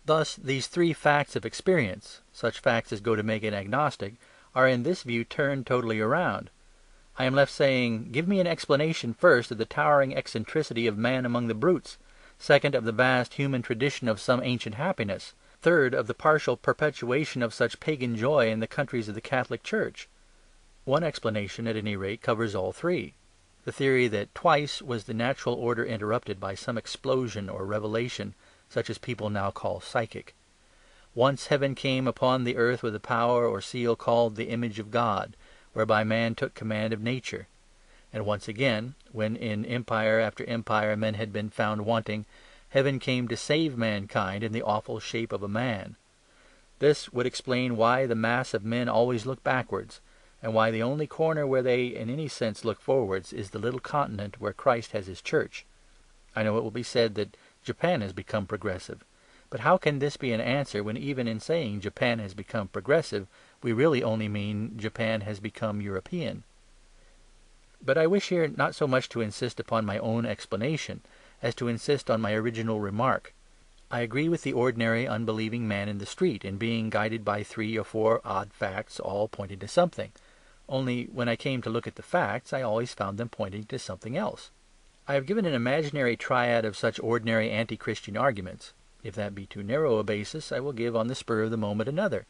Thus these three facts of experience, such facts as go to make an agnostic, are in this view turned totally around. I am left saying, give me an explanation, first, of the towering eccentricity of man among the brutes; second, of the vast human tradition of some ancient happiness; third, of the partial perpetuation of such pagan joy in the countries of the Catholic Church. One explanation, at any rate, covers all three: the theory that twice was the natural order interrupted by some explosion or revelation, such as people now call psychic. Once heaven came upon the earth with a power or seal called the image of God, whereby man took command of nature. And once again, when in empire after empire men had been found wanting, heaven came to save mankind in the awful shape of a man. This would explain why the mass of men always look backwards, and why the only corner where they in any sense look forwards is the little continent where Christ has his church. I know it will be said that Japan has become progressive. But how can this be an answer when even in saying Japan has become progressive, we really only mean Japan has become European? But I wish here not so much to insist upon my own explanation as to insist on my original remark. I agree with the ordinary unbelieving man in the street in being guided by 3 or 4 odd facts, all pointing to something. Only when I came to look at the facts, I always found them pointing to something else. I have given an imaginary triad of such ordinary anti-Christian arguments. If that be too narrow a basis, I will give on the spur of the moment another.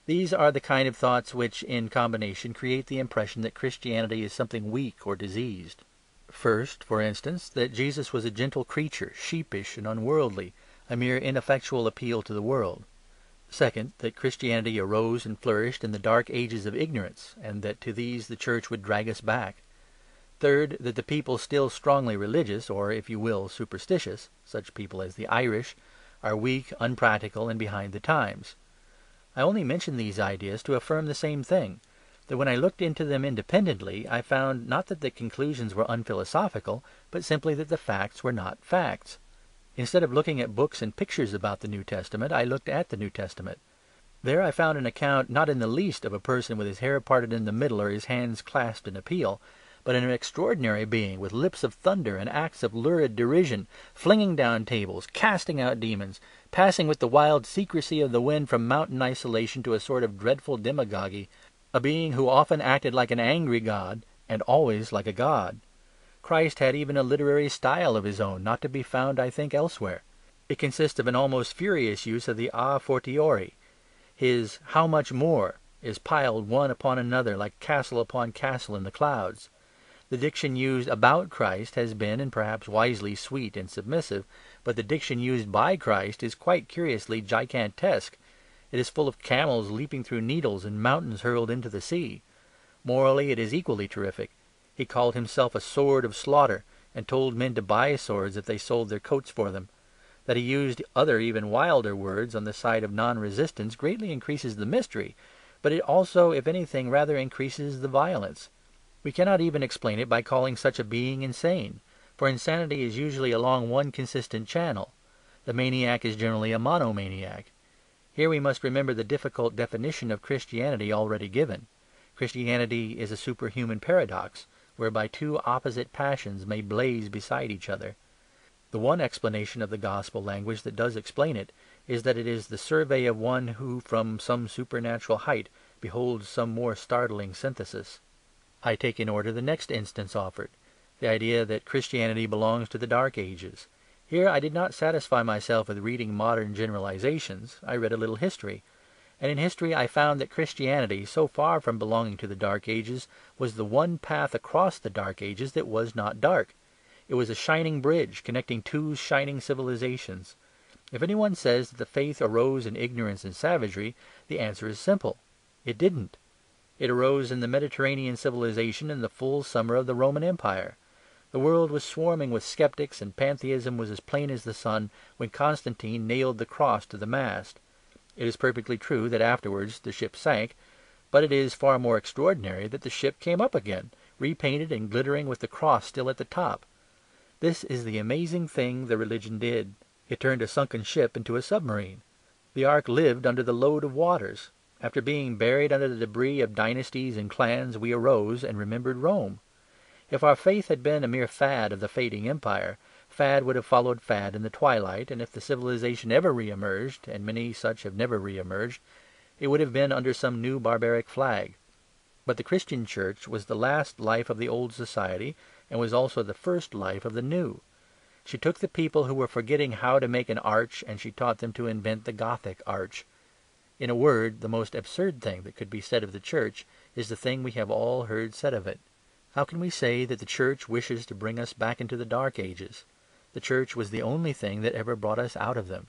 These are the kind of thoughts which, in combination, create the impression that Christianity is something weak or diseased. First, for instance, that Jesus was a gentle creature, sheepish and unworldly, a mere ineffectual appeal to the world. Second, that Christianity arose and flourished in the dark ages of ignorance, and that to these the Church would drag us back. Third, that the people still strongly religious, or, if you will, superstitious, such people as the Irish, are weak, unpractical, and behind the times. I only mention these ideas to affirm the same thing, that when I looked into them independently, I found not that the conclusions were unphilosophical, but simply that the facts were not facts. Instead of looking at books and pictures about the New Testament, I looked at the New Testament. There I found an account not in the least of a person with his hair parted in the middle or his hands clasped in appeal, but an extraordinary being with lips of thunder and acts of lurid derision, flinging down tables, casting out demons, passing with the wild secrecy of the wind from mountain isolation to a sort of dreadful demagogy, a being who often acted like an angry God and always like a god. Christ had even a literary style of his own, not to be found, I think, elsewhere. It consists of an almost furious use of the a fortiori. His "how much more" is piled one upon another like castle upon castle in the clouds. The diction used about Christ has been, and perhaps wisely, sweet and submissive, but the diction used by Christ is quite curiously gigantesque. It is full of camels leaping through needles and mountains hurled into the sea. Morally it is equally terrific. He called himself a sword of slaughter, and told men to buy swords if they sold their coats for them. That he used other even wilder words on the side of non-resistance greatly increases the mystery, but it also, if anything, rather increases the violence. We cannot even explain it by calling such a being insane, for insanity is usually along one consistent channel. The maniac is generally a monomaniac. Here we must remember the difficult definition of Christianity already given. Christianity is a superhuman paradox, whereby two opposite passions may blaze beside each other. The one explanation of the gospel language that does explain it is that it is the survey of one who from some supernatural height beholds some more startling synthesis. I take in order the next instance offered, the idea that Christianity belongs to the Dark Ages. Here I did not satisfy myself with reading modern generalizations. I read a little history. And in history I found that Christianity, so far from belonging to the Dark Ages, was the one path across the Dark Ages that was not dark. It was a shining bridge connecting two shining civilizations. If anyone says that the faith arose in ignorance and savagery, the answer is simple. It didn't. It arose in the Mediterranean civilization in the full summer of the Roman Empire. The world was swarming with sceptics, and pantheism was as plain as the sun when Constantine nailed the cross to the mast. It is perfectly true that afterwards the ship sank, but it is far more extraordinary that the ship came up again, repainted and glittering with the cross still at the top. This is the amazing thing the religion did. It turned a sunken ship into a submarine. The ark lived under the load of waters. After being buried under the debris of dynasties and clans, we arose and remembered Rome. If our faith had been a mere fad of the fading empire, Fad would have followed fad in the twilight, and if the civilization ever re-emerged, and many such have never re-emerged, it would have been under some new barbaric flag. But the Christian Church was the last life of the old society, and was also the first life of the new. She took the people who were forgetting how to make an arch, and she taught them to invent the Gothic arch. In a word, the most absurd thing that could be said of the Church is the thing we have all heard said of it. How can we say that the Church wishes to bring us back into the Dark Ages? The Church was the only thing that ever brought us out of them.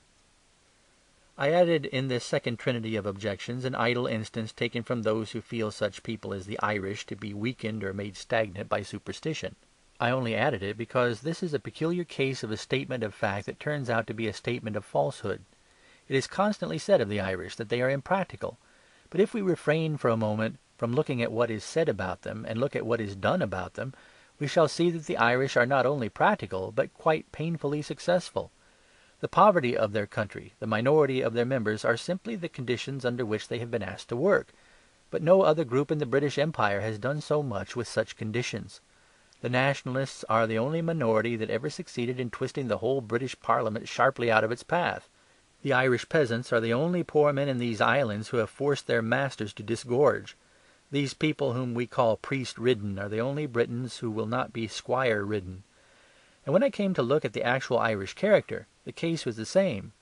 I added in this second trinity of objections an idle instance taken from those who feel such people as the Irish to be weakened or made stagnant by superstition. I only added it because this is a peculiar case of a statement of fact that turns out to be a statement of falsehood. It is constantly said of the Irish that they are impractical. But if we refrain for a moment from looking at what is said about them, and look at what is done about them, we shall see that the Irish are not only practical, but quite painfully successful. The poverty of their country, the minority of their members, are simply the conditions under which they have been asked to work. But no other group in the British Empire has done so much with such conditions. The Nationalists are the only minority that ever succeeded in twisting the whole British Parliament sharply out of its path. The Irish peasants are the only poor men in these islands who have forced their masters to disgorge. These people whom we call priest-ridden are the only Britons who will not be squire-ridden. And when I came to look at the actual Irish character, the case was the same.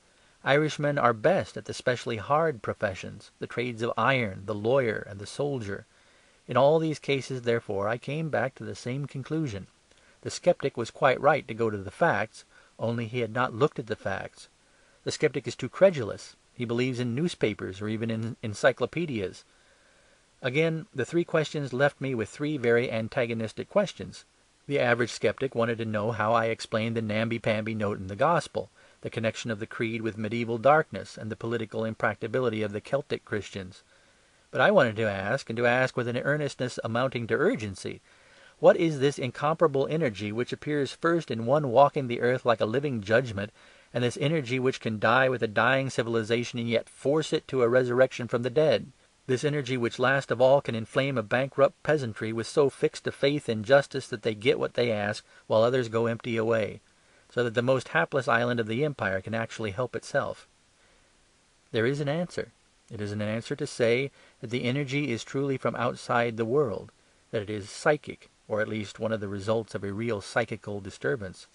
Irishmen are best at the specially hard professions, the trades of iron, the lawyer, and the soldier. In all these cases, therefore, I came back to the same conclusion. The sceptic was quite right to go to the facts, only he had not looked at the facts. The sceptic is too credulous. He believes in newspapers or even in encyclopedias. Again, the three questions left me with three very antagonistic questions. The average sceptic wanted to know how I explained the namby-pamby note in the Gospel, the connection of the creed with medieval darkness, and the political impracticability of the Celtic Christians. But I wanted to ask, and to ask with an earnestness amounting to urgency, what is this incomparable energy which appears first in one walking the earth like a living judgment, and this energy which can die with a dying civilization and yet force it to a resurrection from the dead? This energy which last of all can inflame a bankrupt peasantry with so fixed a faith in justice that they get what they ask, while others go empty away, so that the most hapless island of the empire can actually help itself. There is an answer. It is an answer to say that the energy is truly from outside the world, that it is psychic, or at least one of the results of a real psychical disturbance.